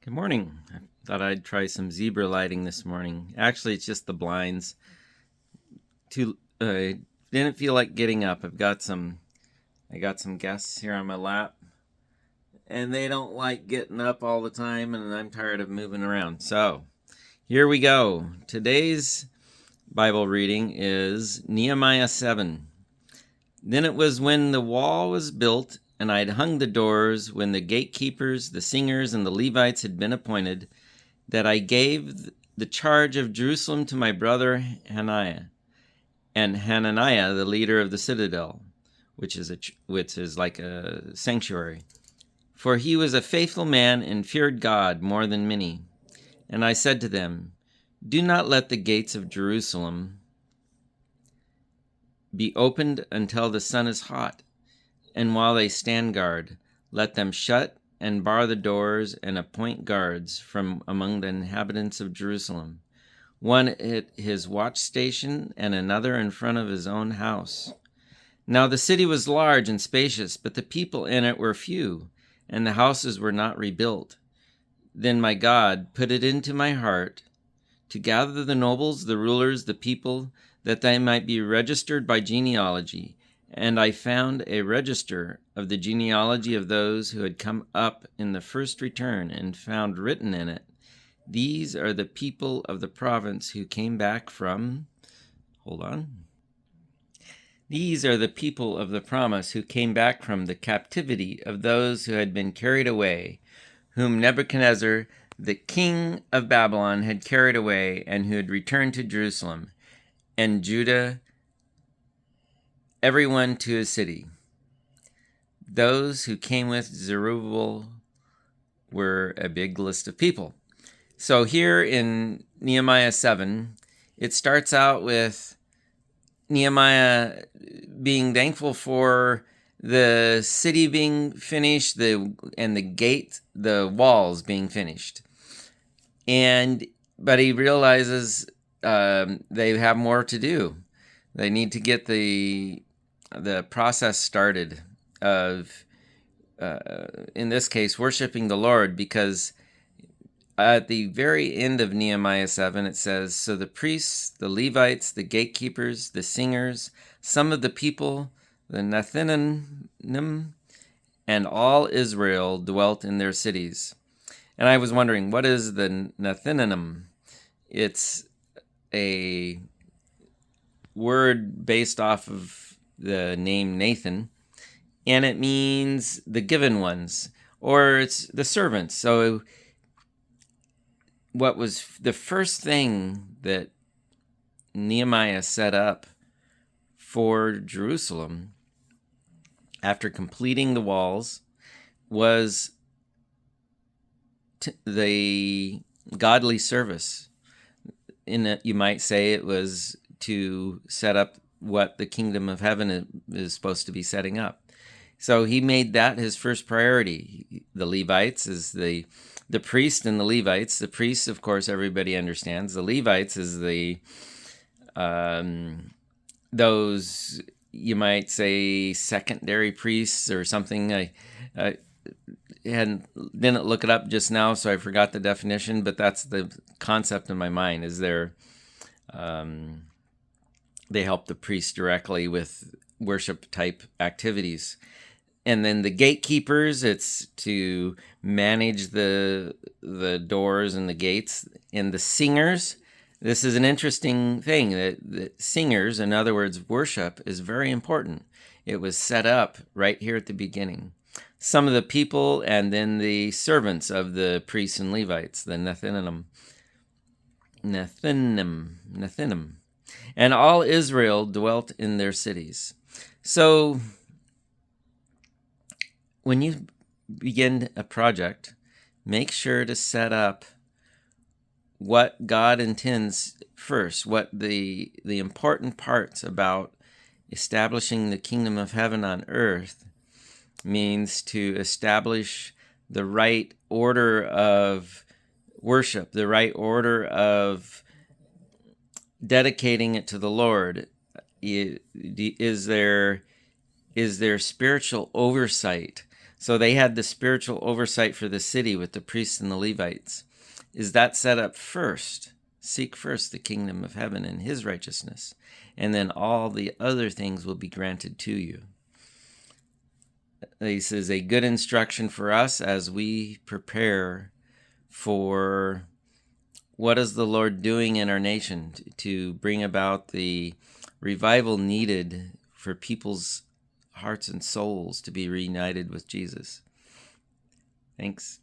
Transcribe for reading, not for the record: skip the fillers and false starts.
Good morning. I thought I'd try some zebra lighting this morning. Actually, it's just the blinds. Didn't feel like getting up. I got some guests here on my lap, and they don't like getting up all the time, and I'm tired of moving around. So, here we go. Today's Bible reading is Nehemiah 7. Then it was when the wall was built and I'd hung the doors, when the gatekeepers, the singers, and the Levites had been appointed, that I gave the charge of Jerusalem to my brother Hanah and Hananiah, the leader of the Citadel, which is like a sanctuary. For he was a faithful man and feared God more than many. And I said to them, do not let the gates of Jerusalem be opened until the sun is hot, and while they stand guard, let them shut and bar the doors and appoint guards from among the inhabitants of Jerusalem, one at his watch station and another in front of his own house. Now the city was large and spacious, but the people in it were few, and the houses were not rebuilt. Then my God put it into my heart to gather the nobles, the rulers, the people, that they might be registered by genealogy. And I found a register of the genealogy of those who had come up in the first return, and found written in it, these are the people of the province who came back from... These are the people of the promise who came back from the captivity of those who had been carried away, whom Nebuchadnezzar, the king of Babylon, had carried away, and who had returned to Jerusalem, and Judah, everyone to his city. Those who came with Zerubbabel were a big list of people. So here in Nehemiah 7, it starts out with Nehemiah being thankful for the city being finished, and the walls being finished. But he realizes they have more to do. They need to get the process started of, in this case, worshiping the Lord, because at the very end of Nehemiah 7, it says, so the priests, the Levites, the gatekeepers, the singers, some of the people, the nathanim, and all Israel dwelt in their cities. And I was wondering, what is the nathanim? It's a word based off of the name Nathan, and it means the given ones, or it's the servants. So what was the first thing that Nehemiah set up for Jerusalem after completing the walls was the godly service. In it, you might say it was to set up what the kingdom of heaven is supposed to be setting up. So he made that his first priority. The Levites is the priest and the Levites. The priests, of course, everybody understands. The Levites is those, you might say, secondary priests or something. I didn't look it up just now, so I forgot the definition, but that's the concept in my mind, is they help the priest directly with worship type activities. And then the gatekeepers, it's to manage the doors and the gates. And the singers, this is an interesting thing, that singers, in other words, worship, is very important. It was set up right here at the beginning. Some of the people, and then the servants of the priests and Levites, the nathanim. And all Israel dwelt in their cities. So when you begin a project, make sure to set up what God intends first, what the important parts about establishing the kingdom of heaven on earth means, to establish the right order of worship, the right order of dedicating it to the Lord. Is there spiritual oversight So they had the spiritual oversight for the city with the priests and the Levites. Is that set up first? Seek first the kingdom of heaven and his righteousness, and then all the other things will be granted to you. This is a good instruction for us as we prepare for what is the Lord doing in our nation to bring about the revival needed for people's hearts and souls to be reunited with Jesus. Thanks.